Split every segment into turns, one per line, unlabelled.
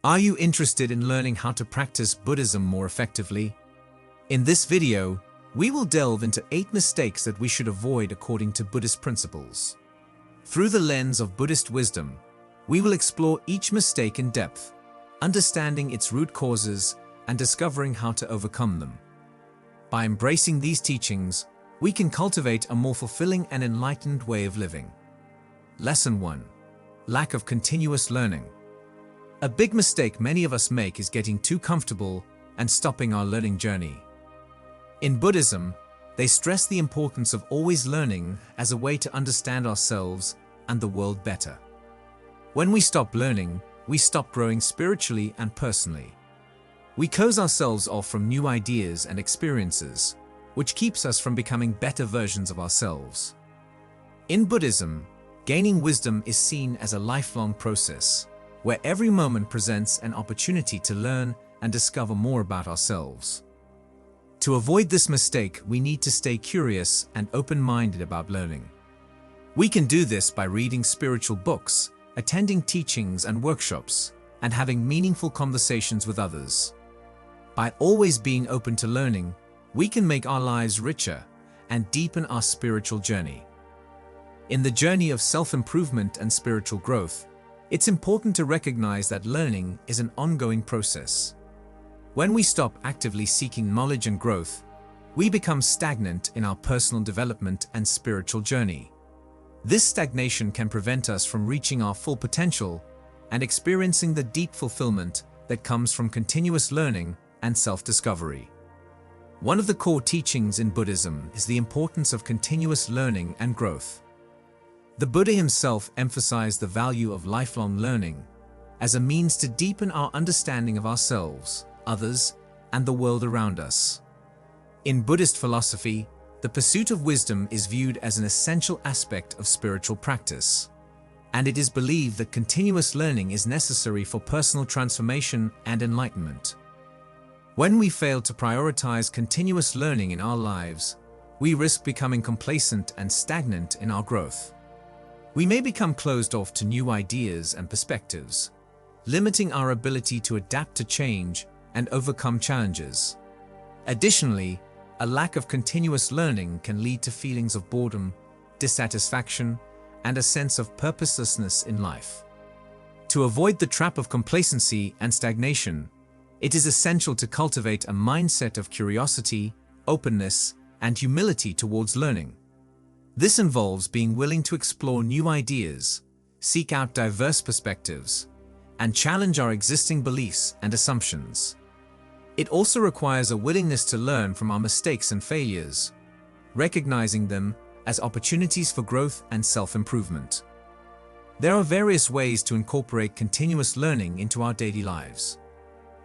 Are you interested in learning how to practice Buddhism more effectively? In this video, we will delve into 8 mistakes that we should avoid according to Buddhist principles. Through the lens of Buddhist wisdom, we will explore each mistake in depth, understanding its root causes and discovering how to overcome them. By embracing these teachings, we can cultivate a more fulfilling and enlightened way of living. Lesson 1. Lack of continuous learning. A big mistake many of us make is getting too comfortable and stopping our learning journey. In Buddhism, they stress the importance of always learning as a way to understand ourselves and the world better. When we stop learning, we stop growing spiritually and personally. We close ourselves off from new ideas and experiences, which keeps us from becoming better versions of ourselves. In Buddhism, gaining wisdom is seen as a lifelong process, where every moment presents an opportunity to learn and discover more about ourselves. To avoid this mistake, we need to stay curious and open-minded about learning. We can do this by reading spiritual books, attending teachings and workshops, and having meaningful conversations with others. By always being open to learning, we can make our lives richer and deepen our spiritual journey. In the journey of self-improvement and spiritual growth, it's important to recognize that learning is an ongoing process. When we stop actively seeking knowledge and growth, we become stagnant in our personal development and spiritual journey. This stagnation can prevent us from reaching our full potential and experiencing the deep fulfillment that comes from continuous learning and self-discovery. One of the core teachings in Buddhism is the importance of continuous learning and growth. The Buddha himself emphasized the value of lifelong learning as a means to deepen our understanding of ourselves, others, and the world around us. In Buddhist philosophy, the pursuit of wisdom is viewed as an essential aspect of spiritual practice, and it is believed that continuous learning is necessary for personal transformation and enlightenment. When we fail to prioritize continuous learning in our lives, we risk becoming complacent and stagnant in our growth. We may become closed off to new ideas and perspectives, limiting our ability to adapt to change and overcome challenges. Additionally, a lack of continuous learning can lead to feelings of boredom, dissatisfaction, and a sense of purposelessness in life. To avoid the trap of complacency and stagnation, it is essential to cultivate a mindset of curiosity, openness, and humility towards learning. This involves being willing to explore new ideas, seek out diverse perspectives, and challenge our existing beliefs and assumptions. It also requires a willingness to learn from our mistakes and failures, recognizing them as opportunities for growth and self-improvement. There are various ways to incorporate continuous learning into our daily lives.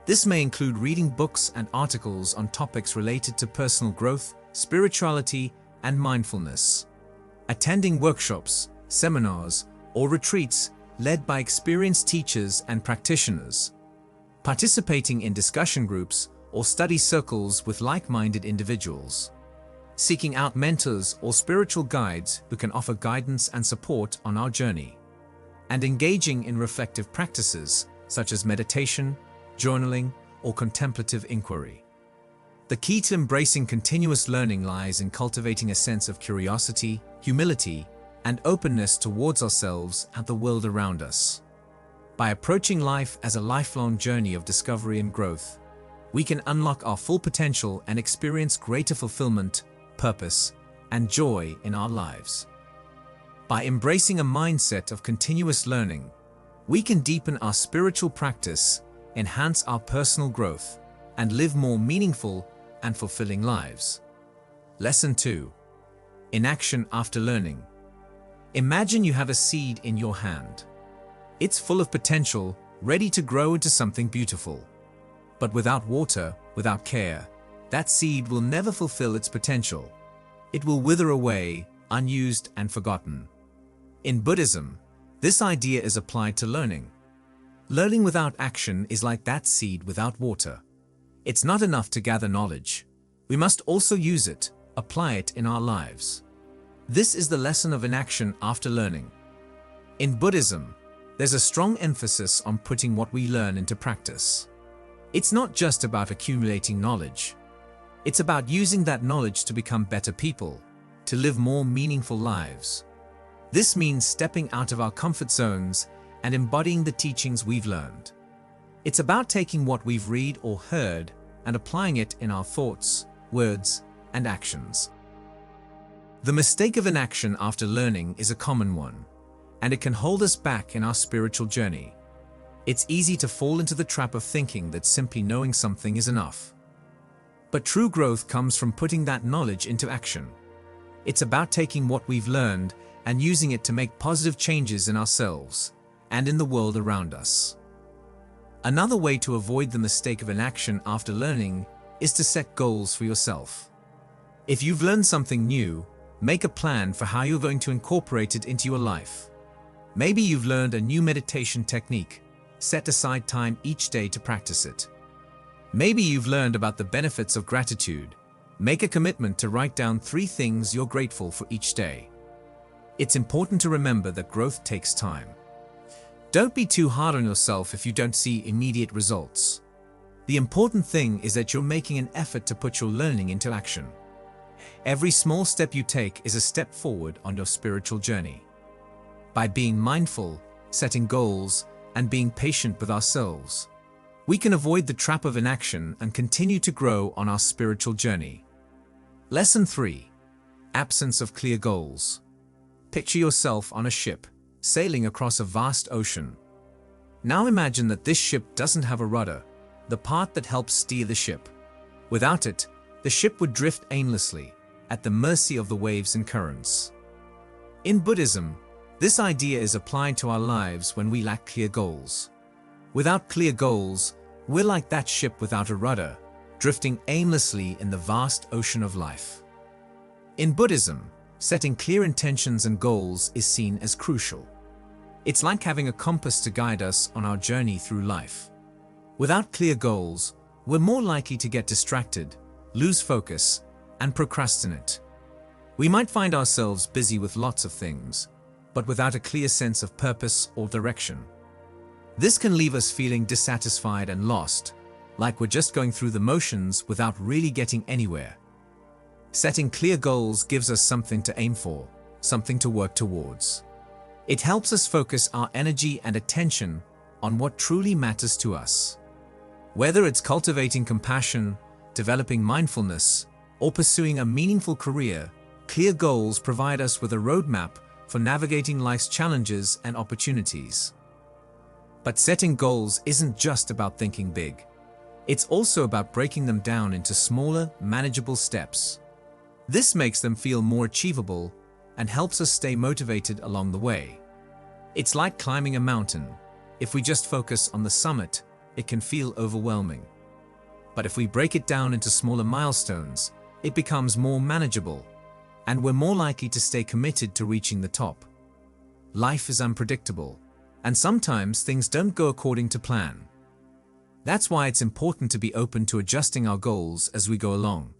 This may include reading books and articles on topics related to personal growth, spirituality, and mindfulness. Attending workshops, seminars, or retreats led by experienced teachers and practitioners. Participating in discussion groups or study circles with like-minded individuals. Seeking out mentors or spiritual guides who can offer guidance and support on our journey. And engaging in reflective practices such as meditation, journaling, or contemplative inquiry. The key to embracing continuous learning lies in cultivating a sense of curiosity, humility, and openness towards ourselves and the world around us. By approaching life as a lifelong journey of discovery and growth, we can unlock our full potential and experience greater fulfillment, purpose, and joy in our lives. By embracing a mindset of continuous learning, we can deepen our spiritual practice, enhance our personal growth, and live more meaningful and fulfilling lives. Lesson 2. Inaction after learning. Imagine you have a seed in your hand. It's full of potential, ready to grow into something beautiful. But without water, without care, that seed will never fulfill its potential. It will wither away, unused and forgotten. In Buddhism, this idea is applied to learning. Learning without action is like that seed without water. It's not enough to gather knowledge. We must also use it, apply it in our lives. This is the lesson of inaction after learning. In Buddhism, there's a strong emphasis on putting what we learn into practice. It's not just about accumulating knowledge. It's about using that knowledge to become better people, to live more meaningful lives. This means stepping out of our comfort zones and embodying the teachings we've learned. It's about taking what we've read or heard and applying it in our thoughts, words, and actions. The mistake of inaction after learning is a common one, and it can hold us back in our spiritual journey. It's easy to fall into the trap of thinking that simply knowing something is enough. But true growth comes from putting that knowledge into action. It's about taking what we've learned and using it to make positive changes in ourselves and in the world around us. Another way to avoid the mistake of inaction after learning is to set goals for yourself. If you've learned something new, make a plan for how you're going to incorporate it into your life. Maybe you've learned a new meditation technique. Set aside time each day to practice it. Maybe you've learned about the benefits of gratitude. Make a commitment to write down 3 things you're grateful for each day. It's important to remember that growth takes time. Don't be too hard on yourself if you don't see immediate results. The important thing is that you're making an effort to put your learning into action. Every small step you take is a step forward on your spiritual journey. By being mindful, setting goals, and being patient with ourselves, we can avoid the trap of inaction and continue to grow on our spiritual journey. Lesson 3. Absence of clear goals. Picture yourself on a ship, sailing across a vast ocean. Now imagine that this ship doesn't have a rudder, the part that helps steer the ship. Without it, the ship would drift aimlessly, at the mercy of the waves and currents. In Buddhism, this idea is applied to our lives when we lack clear goals. Without clear goals, we're like that ship without a rudder, drifting aimlessly in the vast ocean of life. In Buddhism, setting clear intentions and goals is seen as crucial. It's like having a compass to guide us on our journey through life. Without clear goals, we're more likely to get distracted, lose focus, and procrastinate. We might find ourselves busy with lots of things, but without a clear sense of purpose or direction. This can leave us feeling dissatisfied and lost, like we're just going through the motions without really getting anywhere. Setting clear goals gives us something to aim for, something to work towards. It helps us focus our energy and attention on what truly matters to us. Whether it's cultivating compassion, developing mindfulness, or pursuing a meaningful career, clear goals provide us with a roadmap for navigating life's challenges and opportunities. But setting goals isn't just about thinking big. It's also about breaking them down into smaller, manageable steps. This makes them feel more achievable and helps us stay motivated along the way. It's like climbing a mountain. If we just focus on the summit, it can feel overwhelming. But if we break it down into smaller milestones, it becomes more manageable, and we're more likely to stay committed to reaching the top. Life is unpredictable, and sometimes things don't go according to plan. That's why it's important to be open to adjusting our goals as we go along.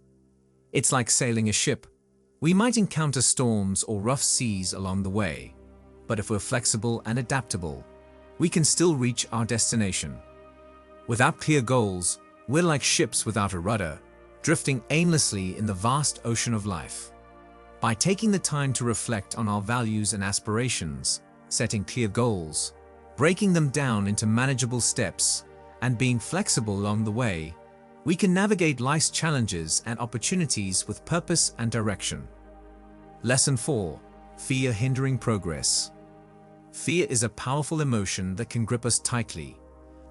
It's like sailing a ship. We might encounter storms or rough seas along the way, but if we're flexible and adaptable, we can still reach our destination. Without clear goals, we're like ships without a rudder, drifting aimlessly in the vast ocean of life. By taking the time to reflect on our values and aspirations, setting clear goals, breaking them down into manageable steps, and being flexible along the way, we can navigate life's challenges and opportunities with purpose and direction. Lesson 4. Fear hindering progress. Fear is a powerful emotion that can grip us tightly,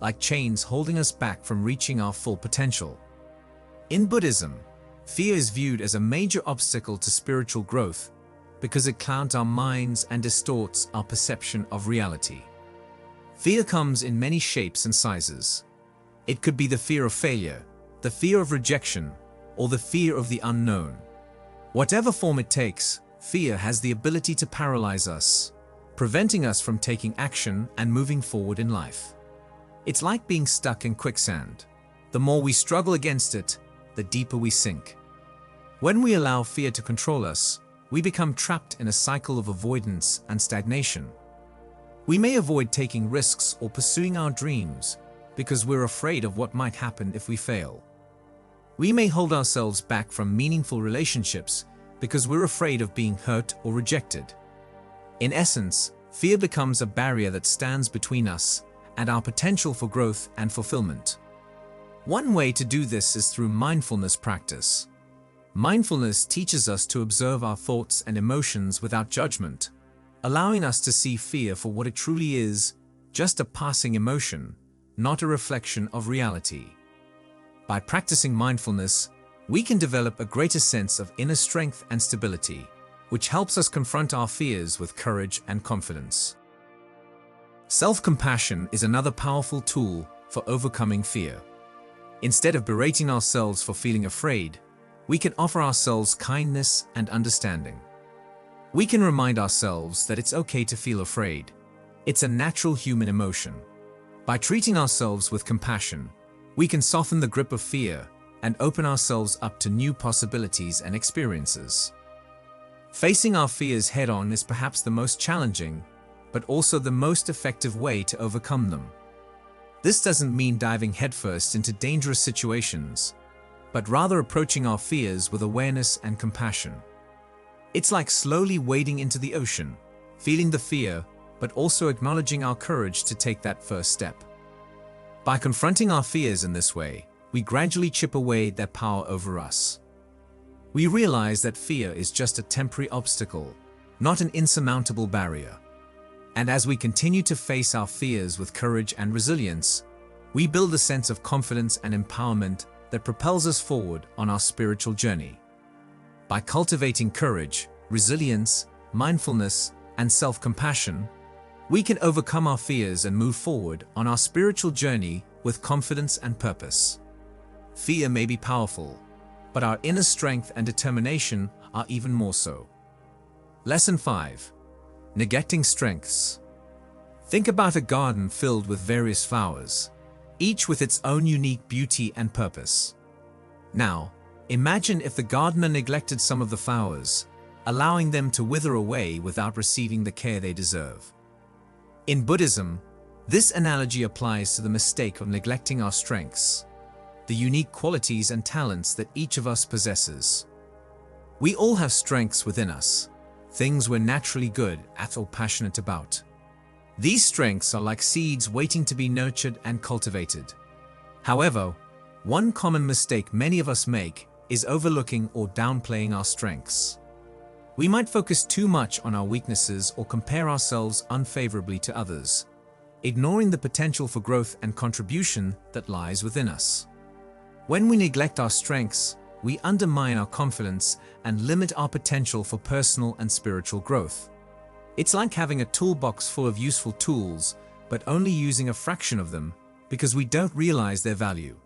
like chains holding us back from reaching our full potential. In Buddhism, fear is viewed as a major obstacle to spiritual growth because it clouds our minds and distorts our perception of reality. Fear comes in many shapes and sizes. It could be the fear of failure, the fear of rejection, or the fear of the unknown. Whatever form it takes, fear has the ability to paralyze us, preventing us from taking action and moving forward in life. It's like being stuck in quicksand. The more we struggle against it, the deeper we sink. When we allow fear to control us, we become trapped in a cycle of avoidance and stagnation. We may avoid taking risks or pursuing our dreams because we're afraid of what might happen if we fail. We may hold ourselves back from meaningful relationships because we're afraid of being hurt or rejected. In essence, fear becomes a barrier that stands between us and our potential for growth and fulfillment. One way to do this is through mindfulness practice. Mindfulness teaches us to observe our thoughts and emotions without judgment, allowing us to see fear for what it truly is, just a passing emotion, not a reflection of reality. By practicing mindfulness, we can develop a greater sense of inner strength and stability, which helps us confront our fears with courage and confidence. Self-compassion is another powerful tool for overcoming fear. Instead of berating ourselves for feeling afraid, we can offer ourselves kindness and understanding. We can remind ourselves that it's okay to feel afraid. It's a natural human emotion. By treating ourselves with compassion, we can soften the grip of fear and open ourselves up to new possibilities and experiences. Facing our fears head-on is perhaps the most challenging, but also the most effective way to overcome them. This doesn't mean diving headfirst into dangerous situations, but rather approaching our fears with awareness and compassion. It's like slowly wading into the ocean, feeling the fear, but also acknowledging our courage to take that first step. By confronting our fears in this way, we gradually chip away their power over us. We realize that fear is just a temporary obstacle, not an insurmountable barrier. And as we continue to face our fears with courage and resilience, we build a sense of confidence and empowerment that propels us forward on our spiritual journey. By cultivating courage, resilience, mindfulness, and self-compassion, we can overcome our fears and move forward on our spiritual journey with confidence and purpose. Fear may be powerful, but our inner strength and determination are even more so. Lesson 5. Neglecting strengths. Think about a garden filled with various flowers, each with its own unique beauty and purpose. Now, imagine if the gardener neglected some of the flowers, allowing them to wither away without receiving the care they deserve. In Buddhism, this analogy applies to the mistake of neglecting our strengths, the unique qualities and talents that each of us possesses. We all have strengths within us, things we're naturally good at or passionate about. These strengths are like seeds waiting to be nurtured and cultivated. However, one common mistake many of us make is overlooking or downplaying our strengths. We might focus too much on our weaknesses or compare ourselves unfavorably to others, ignoring the potential for growth and contribution that lies within us. When we neglect our strengths, we undermine our confidence and limit our potential for personal and spiritual growth. It's like having a toolbox full of useful tools, but only using a fraction of them because we don't realize their value.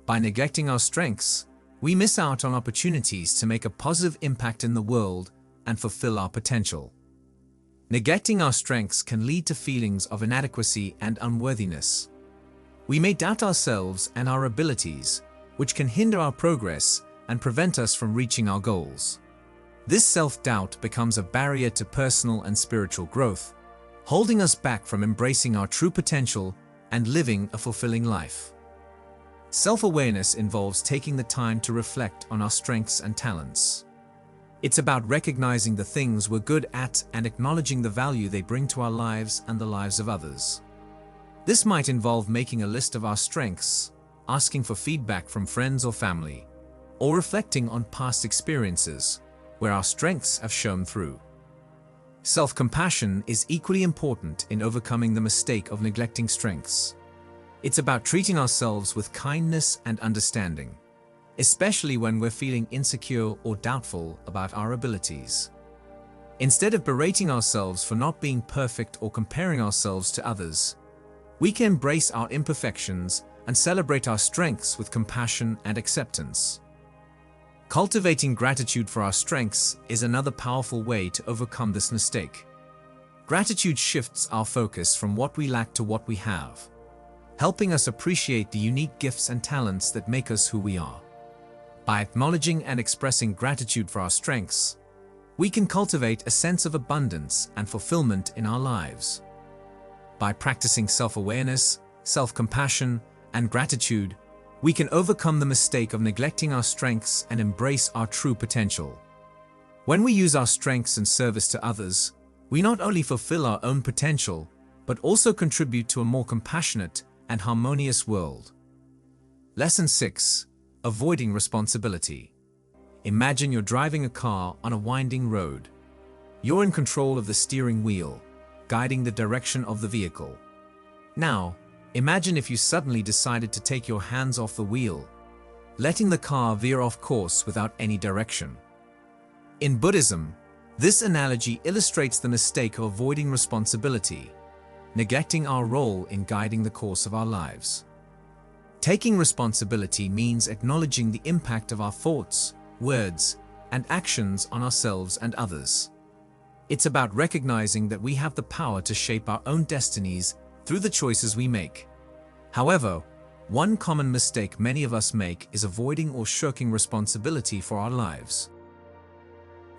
By neglecting our strengths, we miss out on opportunities to make a positive impact in the world and fulfill our potential. Neglecting our strengths can lead to feelings of inadequacy and unworthiness. We may doubt ourselves and our abilities, which can hinder our progress and prevent us from reaching our goals. This self-doubt becomes a barrier to personal and spiritual growth, holding us back from embracing our true potential and living a fulfilling life. Self-awareness involves taking the time to reflect on our strengths and talents. It's about recognizing the things we're good at and acknowledging the value they bring to our lives and the lives of others. This might involve making a list of our strengths, asking for feedback from friends or family, or reflecting on past experiences where our strengths have shown through. Self-compassion is equally important in overcoming the mistake of neglecting strengths. It's about treating ourselves with kindness and understanding, especially when we're feeling insecure or doubtful about our abilities. Instead of berating ourselves for not being perfect or comparing ourselves to others, we can embrace our imperfections and celebrate our strengths with compassion and acceptance. Cultivating gratitude for our strengths is another powerful way to overcome this mistake. Gratitude shifts our focus from what we lack to what we have, helping us appreciate the unique gifts and talents that make us who we are. By acknowledging and expressing gratitude for our strengths, we can cultivate a sense of abundance and fulfillment in our lives. By practicing self-awareness, self-compassion, and gratitude, we can overcome the mistake of neglecting our strengths and embrace our true potential. When we use our strengths in service to others, we not only fulfill our own potential, but also contribute to a more compassionate and harmonious world. Lesson 6. Avoiding responsibility. Imagine you're driving a car on a winding road. You're in control of the steering wheel, guiding the direction of the vehicle. Now, imagine if you suddenly decided to take your hands off the wheel, letting the car veer off course without any direction. In Buddhism, this analogy illustrates the mistake of avoiding responsibility, neglecting our role in guiding the course of our lives. Taking responsibility means acknowledging the impact of our thoughts, words, and actions on ourselves and others. It's about recognizing that we have the power to shape our own destinies through the choices we make. However, one common mistake many of us make is avoiding or shirking responsibility for our lives.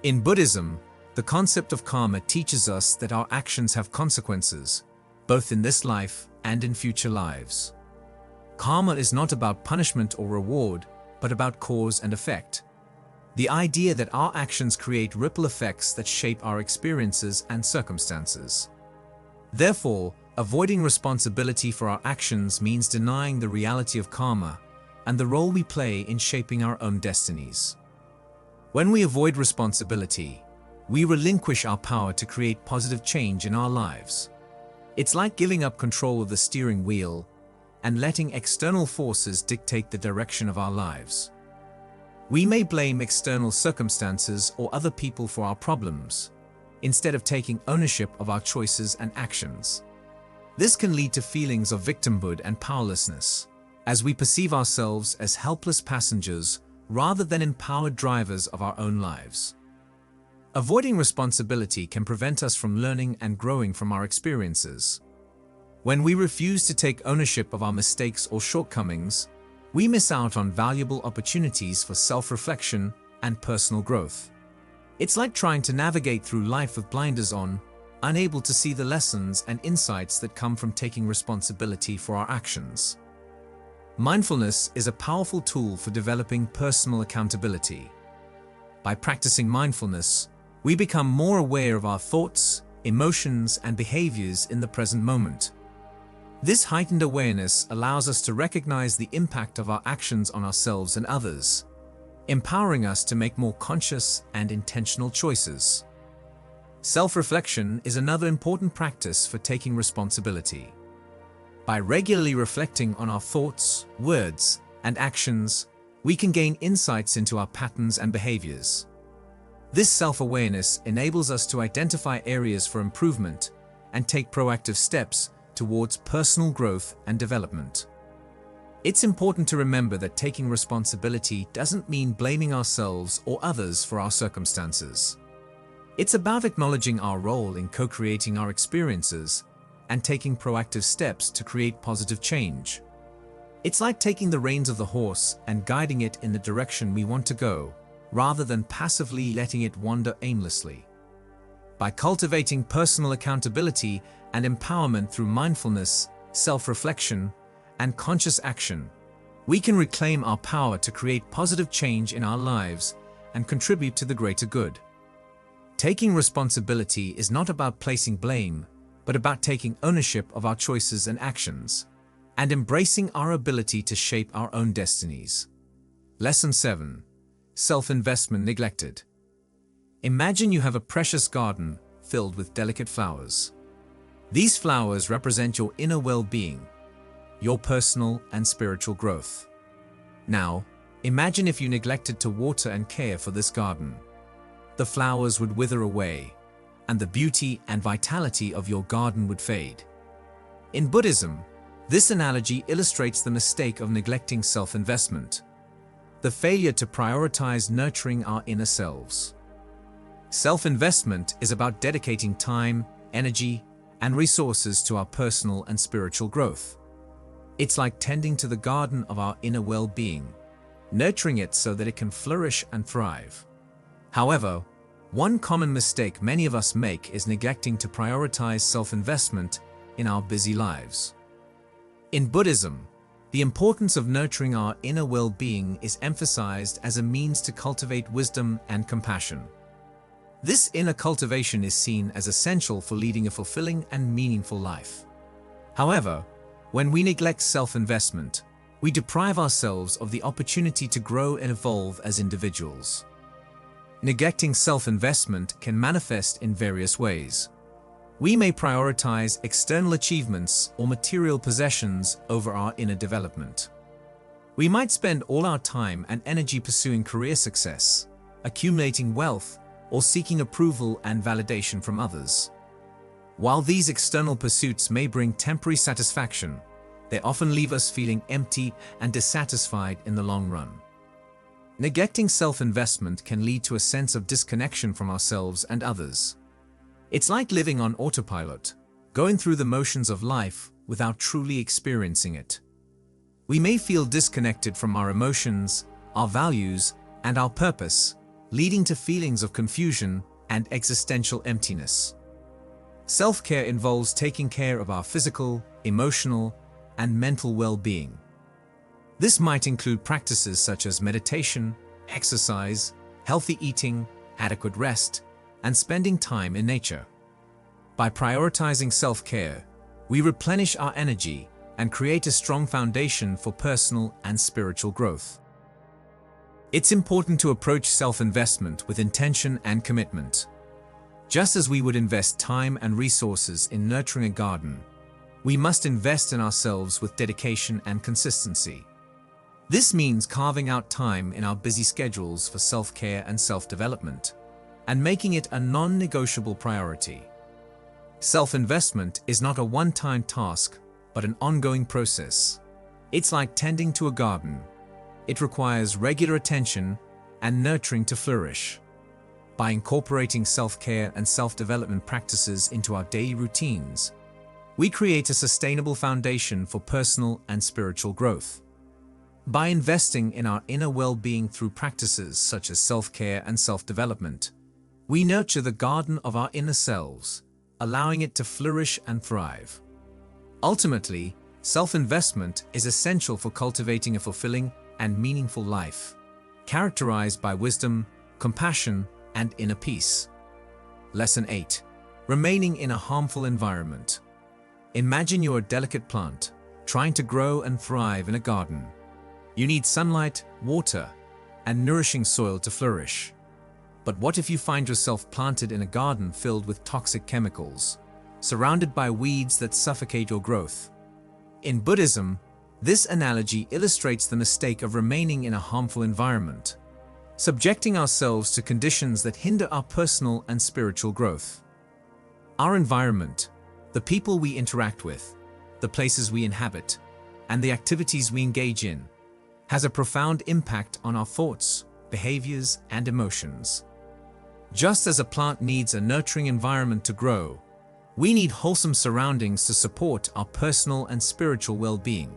In Buddhism, the concept of karma teaches us that our actions have consequences, both in this life and in future lives. Karma is not about punishment or reward, but about cause and effect. The idea that our actions create ripple effects that shape our experiences and circumstances. Therefore, avoiding responsibility for our actions means denying the reality of karma and the role we play in shaping our own destinies. When we avoid responsibility, we relinquish our power to create positive change in our lives. It's like giving up control of the steering wheel and letting external forces dictate the direction of our lives. We may blame external circumstances or other people for our problems, instead of taking ownership of our choices and actions. This can lead to feelings of victimhood and powerlessness, as we perceive ourselves as helpless passengers rather than empowered drivers of our own lives. Avoiding responsibility can prevent us from learning and growing from our experiences. When we refuse to take ownership of our mistakes or shortcomings, we miss out on valuable opportunities for self-reflection and personal growth. It's like trying to navigate through life with blinders on, unable to see the lessons and insights that come from taking responsibility for our actions. Mindfulness is a powerful tool for developing personal accountability. By practicing mindfulness, we become more aware of our thoughts, emotions, and behaviors in the present moment. This heightened awareness allows us to recognize the impact of our actions on ourselves and others, empowering us to make more conscious and intentional choices. Self-reflection is another important practice for taking responsibility. By regularly reflecting on our thoughts, words, and actions, we can gain insights into our patterns and behaviors. This self-awareness enables us to identify areas for improvement and take proactive steps towards personal growth and development. It's important to remember that taking responsibility doesn't mean blaming ourselves or others for our circumstances. It's about acknowledging our role in co-creating our experiences and taking proactive steps to create positive change. It's like taking the reins of the horse and guiding it in the direction we want to go, rather than passively letting it wander aimlessly. By cultivating personal accountability and empowerment through mindfulness, self-reflection, and conscious action, we can reclaim our power to create positive change in our lives and contribute to the greater good. Taking responsibility is not about placing blame, but about taking ownership of our choices and actions, and embracing our ability to shape our own destinies. Lesson 7. Self-investment neglected. Imagine you have a precious garden filled with delicate flowers. These flowers represent your inner well-being, your personal and spiritual growth. Now, imagine if you neglected to water and care for this garden. The flowers would wither away, and the beauty and vitality of your garden would fade. In Buddhism, this analogy illustrates the mistake of neglecting self-investment, the failure to prioritize nurturing our inner selves. Self-investment is about dedicating time, energy, and resources to our personal and spiritual growth. It's like tending to the garden of our inner well-being, nurturing it so that it can flourish and thrive. However, one common mistake many of us make is neglecting to prioritize self-investment in our busy lives. In Buddhism, the importance of nurturing our inner well-being is emphasized as a means to cultivate wisdom and compassion. This inner cultivation is seen as essential for leading a fulfilling and meaningful life. However, when we neglect self-investment, we deprive ourselves of the opportunity to grow and evolve as individuals. Neglecting self-investment can manifest in various ways. We may prioritize external achievements or material possessions over our inner development. We might spend all our time and energy pursuing career success, accumulating wealth, or seeking approval and validation from others. While these external pursuits may bring temporary satisfaction, they often leave us feeling empty and dissatisfied in the long run. Neglecting self-investment can lead to a sense of disconnection from ourselves and others. It's like living on autopilot, going through the motions of life without truly experiencing it. We may feel disconnected from our emotions, our values, and our purpose, leading to feelings of confusion and existential emptiness. Self-care involves taking care of our physical, emotional, and mental well-being. This might include practices such as meditation, exercise, healthy eating, adequate rest, and spending time in nature. By prioritizing self-care, we replenish our energy and create a strong foundation for personal and spiritual growth. It's important to approach self-investment with intention and commitment. Just as we would invest time and resources in nurturing a garden, we must invest in ourselves with dedication and consistency. This means carving out time in our busy schedules for self-care and self-development, and making it a non-negotiable priority. Self-investment is not a one-time task, but an ongoing process. It's like tending to a garden. It requires regular attention and nurturing to flourish. By incorporating self-care and self-development practices into our daily routines, we create a sustainable foundation for personal and spiritual growth. By investing in our inner well-being through practices such as self-care and self-development, we nurture the garden of our inner selves, allowing it to flourish and thrive. Ultimately, self-investment is essential for cultivating a fulfilling and meaningful life, characterized by wisdom, compassion, and inner peace. Lesson 8. Remaining in a harmful environment. Imagine you're a delicate plant, trying to grow and thrive in a garden. You need sunlight, water, and nourishing soil to flourish. But what if you find yourself planted in a garden filled with toxic chemicals, surrounded by weeds that suffocate your growth? In Buddhism, this analogy illustrates the mistake of remaining in a harmful environment, subjecting ourselves to conditions that hinder our personal and spiritual growth. Our environment, the people we interact with, the places we inhabit, and the activities we engage in, has a profound impact on our thoughts, behaviors, and emotions. Just as a plant needs a nurturing environment to grow, we need wholesome surroundings to support our personal and spiritual well-being.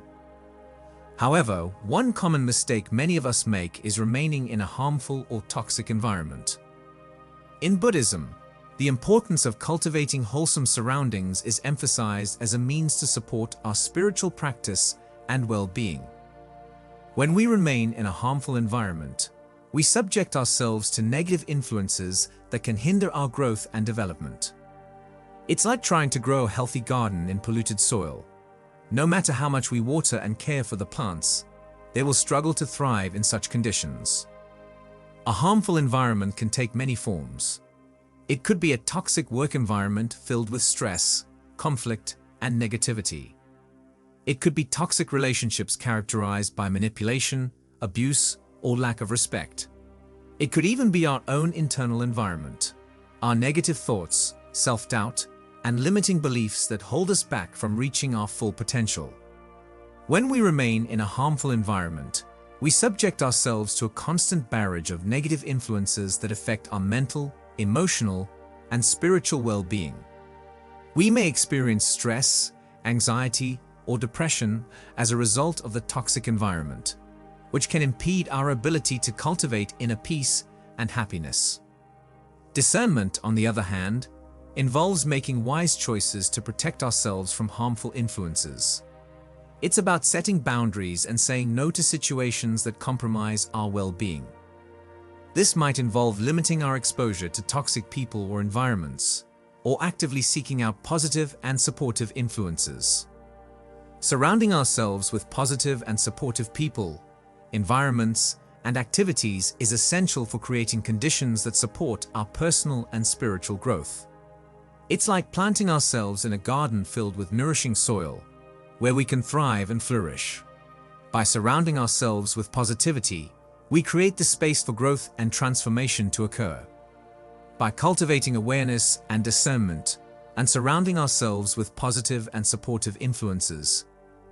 However, one common mistake many of us make is remaining in a harmful or toxic environment. In Buddhism, the importance of cultivating wholesome surroundings is emphasized as a means to support our spiritual practice and well-being. When we remain in a harmful environment, we subject ourselves to negative influences that can hinder our growth and development. It's like trying to grow a healthy garden in polluted soil. No matter how much we water and care for the plants, they will struggle to thrive in such conditions. A harmful environment can take many forms. It could be a toxic work environment filled with stress, conflict, and negativity. It could be toxic relationships characterized by manipulation, abuse, or lack of respect. It could even be our own internal environment, our negative thoughts, self-doubt, and limiting beliefs that hold us back from reaching our full potential. When we remain in a harmful environment, we subject ourselves to a constant barrage of negative influences that affect our mental, emotional, and spiritual well-being. We may experience stress, anxiety, or depression as a result of the toxic environment, which can impede our ability to cultivate inner peace and happiness. Discernment, on the other hand, involves making wise choices to protect ourselves from harmful influences. It's about setting boundaries and saying no to situations that compromise our well-being. This might involve limiting our exposure to toxic people or environments, or actively seeking out positive and supportive influences. Surrounding ourselves with positive and supportive people, environments, and activities is essential for creating conditions that support our personal and spiritual growth. It's like planting ourselves in a garden filled with nourishing soil, where we can thrive and flourish. By surrounding ourselves with positivity, we create the space for growth and transformation to occur. By cultivating awareness and discernment, and surrounding ourselves with positive and supportive influences,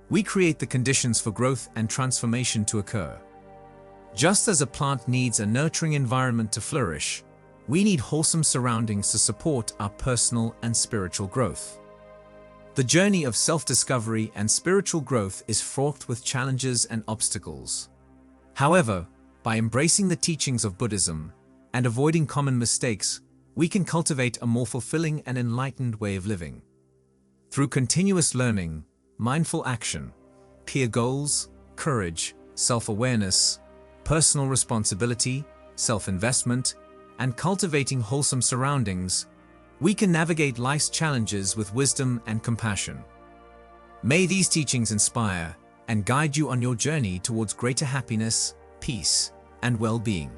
we create the conditions for growth and transformation to occur. Just as a plant needs a nurturing environment to flourish, we need wholesome surroundings to support our personal and spiritual growth. The journey of self-discovery and spiritual growth is fraught with challenges and obstacles. However, by embracing the teachings of Buddhism and avoiding common mistakes, we can cultivate a more fulfilling and enlightened way of living. Through continuous learning, mindful action, clear goals, courage, self-awareness, personal responsibility, self-investment, and cultivating wholesome surroundings, we can navigate life's challenges with wisdom and compassion. May these teachings inspire and guide you on your journey towards greater happiness, peace, and well-being.